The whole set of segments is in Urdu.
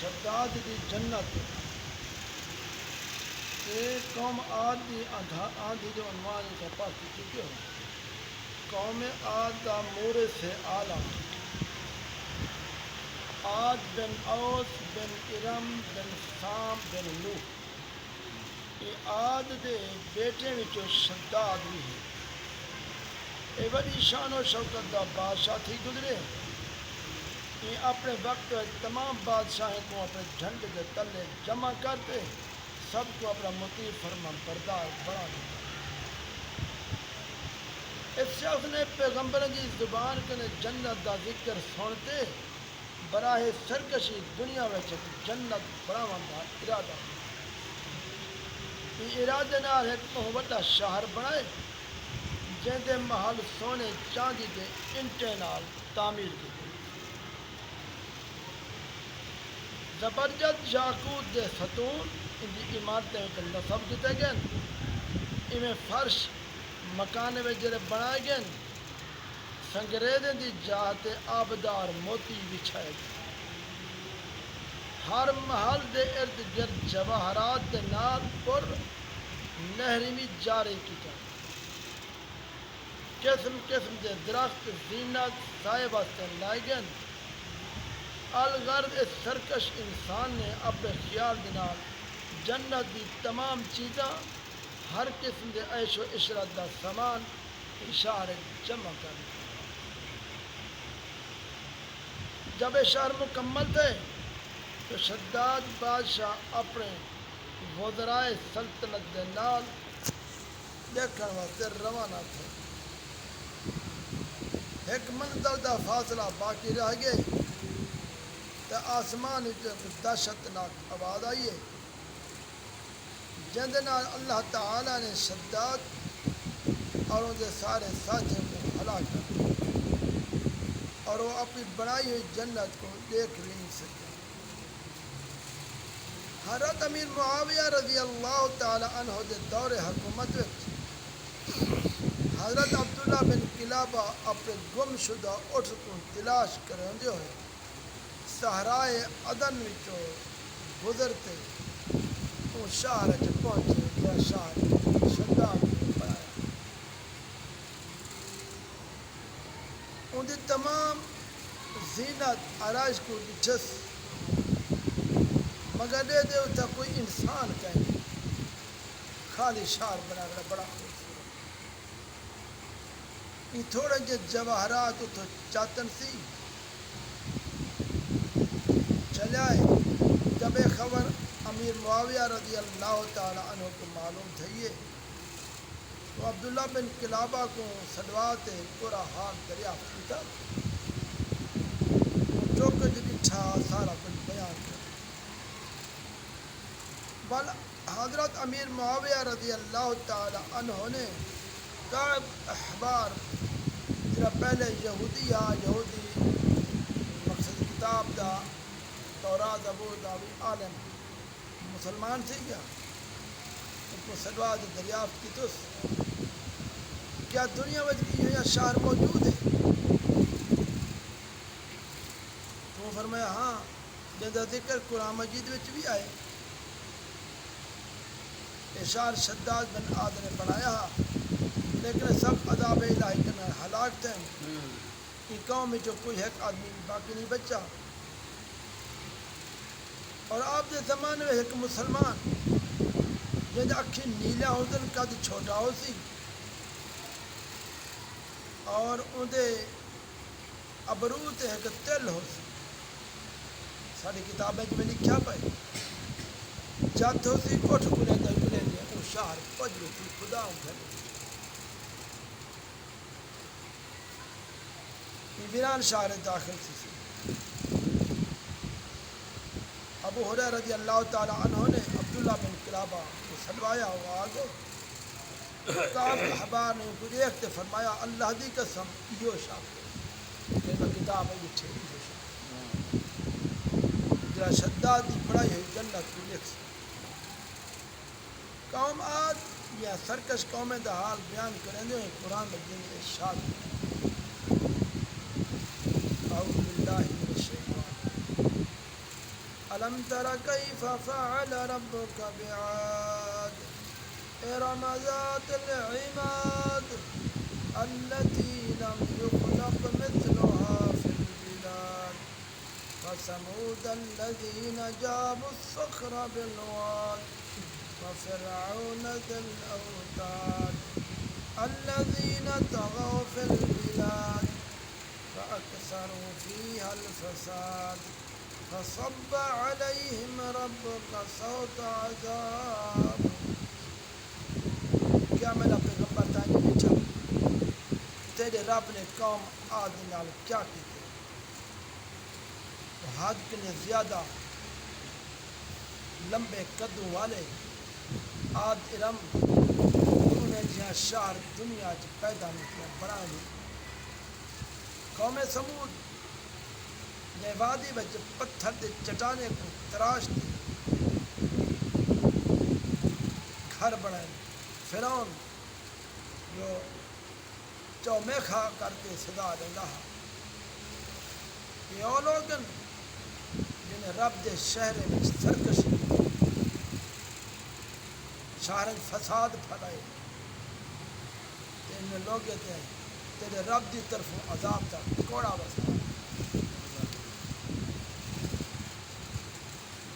شداد دی جنت قوم عاد دی آندھی جو عنوان کا پاس چکے ہو. قوم عاد دا مورث سے آلہ عاد بن اوس بن ارم بن سام بن نوح. یہ عاد دے بیٹے وچوں شداد بھی ہے. یہ بڑی شان و شوکت دا بادشاہ تھی گزرے. یہ اپنے وقت تمام بادشاہیں کو اپنے جھنڈ کے تلے جمع کرتے سب کو اپنا مطیع فرمان بردار بنا دیتا. اس شخص نے پیغمبر کی زبان کے جنت دا ذکر سنتے براہ سرکشی دنیا میں جنت بناون دا ارادہ. یہ ارادے نال ایک بہت بڑا شہر بنائے جن دے محل سونے چاندی دے انٹے نال تعمیر کی. زبرجد یاقوت دے ستون ان کی عمارتیں کو نصب کیتے گئے. انہیں فرش مکانے میں جڑے بنائے گئے سنگریزیں دی جاتے آبدار موتی بچھائے گئے. ہر محل دے ارد گرد جواہرات دے نال پر نہرمی جاری کی جائے. قسم قسم دے درخت زینت سائے واسطے لائے گئے. الغرض اس سرکش انسان نے اپنے خیال کے نال جنت دی تمام چیزاں ہر قسم دے عیش و عشرت دا سامان اشارے جمع کر دیا. جب یہ شہر مکمل تھے تو شداد بادشاہ اپنے وزرائے سلطنت دے نال دیکھن واسطے روانہ تھے. ایک منزل دا فاصلہ باقی رہ گئے تو آسمان دہشتناک آواز آئی ہے جن نال اللہ تعالیٰ نے شداد اور ان کے سارے ساتھیوں کو ہلاک کر دیا اور وہ اپنی بنائی ہوئی جنت کو دیکھ نہیں سکے. حضرت امیر معاویہ رضی اللہ تعالیٰ عنہ دے دور حکومت حضرت عبداللہ بن کلابہ اپنے گم شدہ اٹھ کو تلاش کرندے ہوئے صحرائے عدن وچوں گزرتے وہ شہر پہنچے جہاں شہر شداد بنایا. ان کی تمام زینت آرائش کو دلچس مگر دے دے اتنا کوئی انسان کہیں خالی شہر بنا کر بڑا خوبصورت. یہ تھوڑے جے جواہرات اتنا چاطن سی چلے آئے. جب یہ خبر امیر معاویہ رضی اللہ تعالی عنہ کو معلوم تھئی تو عبداللہ بن کلابہ کو صلوات پورا حال دریافت کیتا. جو کچھ بچھا سارا کچھ بیان کر. بل حضرت امیر معاویہ رضی اللہ تعالی عنہ نے کعب احبار جرا پہلے یہودی مقصد کتاب دا تورات ابو داوی عالم مسلمان سے کیا ان کو صلوات دریافت کی تو کیا دنیا میں یہ شہر موجود ہے؟ تو فرمایا ہاں جن کا ذکر قرآن مجید میں بھی آئے. اشار شداد بن عاد نے بنایا لیکن سب عذاب الہی کے ہلاک تھے. کہ قوم میں جو کوئی ایک آدمی باقی نہیں بچا. اور آپ کے زمانے میں ایک مسلمان جن اکھی نیلا ہوتن قد چھوٹا ہو سی اور اندے ابروت ایک تل ہو سی. ساری کتابیں میں لکھا پائے جات ہو سی اٹھ کلے دے وہ شہر پجو سی خدا گھر ویران شہر داخل سی. ابو ہریرہ رضی اللہ تعالی عنہ نے عبداللہ بن کلابہ کو سلوایا ہوا آگے. کعب احبار نے کو دیکھتے فرمایا اللہ دی قسم یہ شاہ کہ کتاب ہے یہ ٹھیک جرا شداد دی پڑھائی ہوئی جنت کو لکھ. قوم عاد یا سرکش قوم دا حال بیان کریں گے قرآن مجید میں ارشاد اعوذ باللہ من الشیطان ألم تر كيف فعل ربك بعاد إرم ذات العماد التي لم يخلق مثلها في البلاد وثمود الذين جابوا الصخر بالواد وفرعون ذي الأوتاد الذين طغوا في البلاد فأكثروا فيها الفساد فصب عليهم ربك صوت عذاب. کیا میرا پیغمبر تانی بیچا تیرے رب نے قوم عاد نال کیا کیتے حد کنے زیادہ لمبے قدوں والے عاد ارم انہیں جہاں شہر دنیا چ پیدا نہیں کیا بڑا نہیں. قوم سمود نے وادی وچ پتھر دے چٹانے کو تراش دی گھر بنائے. فرعون جو چومیخا کر کے صدا دینا یہ وہ لوگ جنہیں رب دے شہر میں سرکشی شہر فساد پھیلائے ان لوگ تیرے رب دی طرف عذاب تک کوڑا بسا.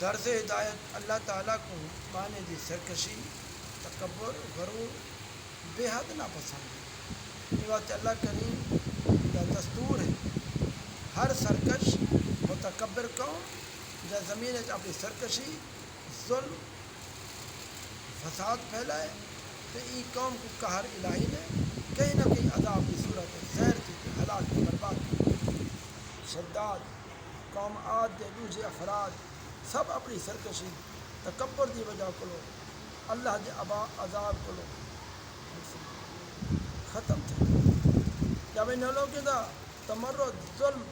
درس ہدایت اللہ تعالیٰ کو مانے دی سرکشی تکبر غرور بے حد ناپسند ہے. یہ بات اللہ کریم کا دستور ہے. ہر سرکش متکبر قوم یا زمین اپنی سرکشی ظلم فساد پھیلائے تو ای قوم کو قہر الہی نے کہیں نہ کہیں عذاب کی صورت زہر کی ہلاک کی برباد کی. شداد قوم عاد دے دوسرے افراد سب اپنی سرکشی تکبر دی وجہ کو اللہ دے عذاب کو ختم تھے. جب ان لوگوں دا تمرد ظلم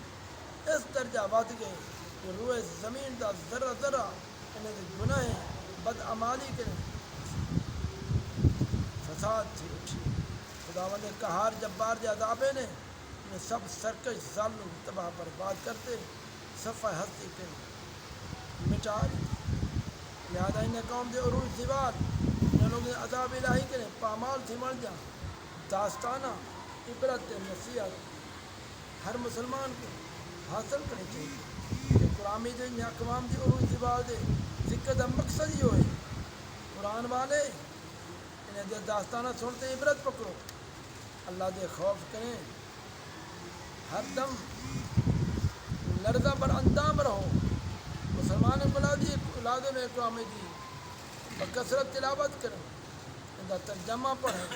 اس درجہ ود گئے کہ روئے زمین دا ذرہ ذرہ انہیں دے گناہ بدعمالی کے فساد تھی اٹھی. خداوند قہار جبار دے عذابے نے انہیں سب سرکش ظالم تباہ برباد کرتے صفحہ ہستی کے مٹا دی. لہذا انہیں قوم دے عروج دیوار انہیں لوگ عذاب الہی کریں پامال تھی مر جا. داستانہ عبرت نصیحت ہر مسلمان کو حاصل کرنی چاہیے کہ قرآن دے اقوام دی عروج دیوار دے ذکر دا مقصد ہی ہوئے قرآن والے انہیں دے داستانہ سنتے عبرت پکڑو اللہ دے خوف کریں ہر دم لرزہ پر اندام رہو. مسلمان اولاد میں قرآن دی بکثرت تلاوت کریں ان کا ترجمہ پڑھیں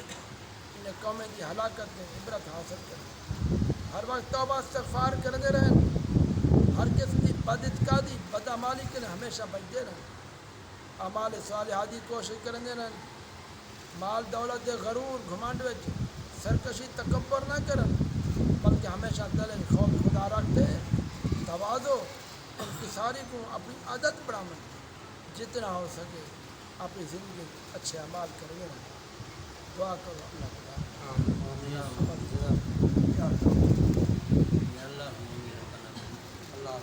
انہیں قومیں کی ہلاکت میں عبرت حاصل کریں. ہر وقت توبہ استغفار کرتے رہیں. ہر قسم کی بدعتقادی بدعمالی کے لیے ہمیشہ بچتے رہیں. اعمال صالحہ دی کوشش کرتے رہیں. مال دولت دے غرور گھمنڈ وچ سرکشی تکبر نہ کریں بلکہ ہمیشہ دل خوف خدا رکھتے تواضع انکساری کو اپنی عادت بناؤں. جتنا ہو سکے اپنی زندگی اچھے اعمال کریں. دعا کرو اللہ تعالیٰ اللہ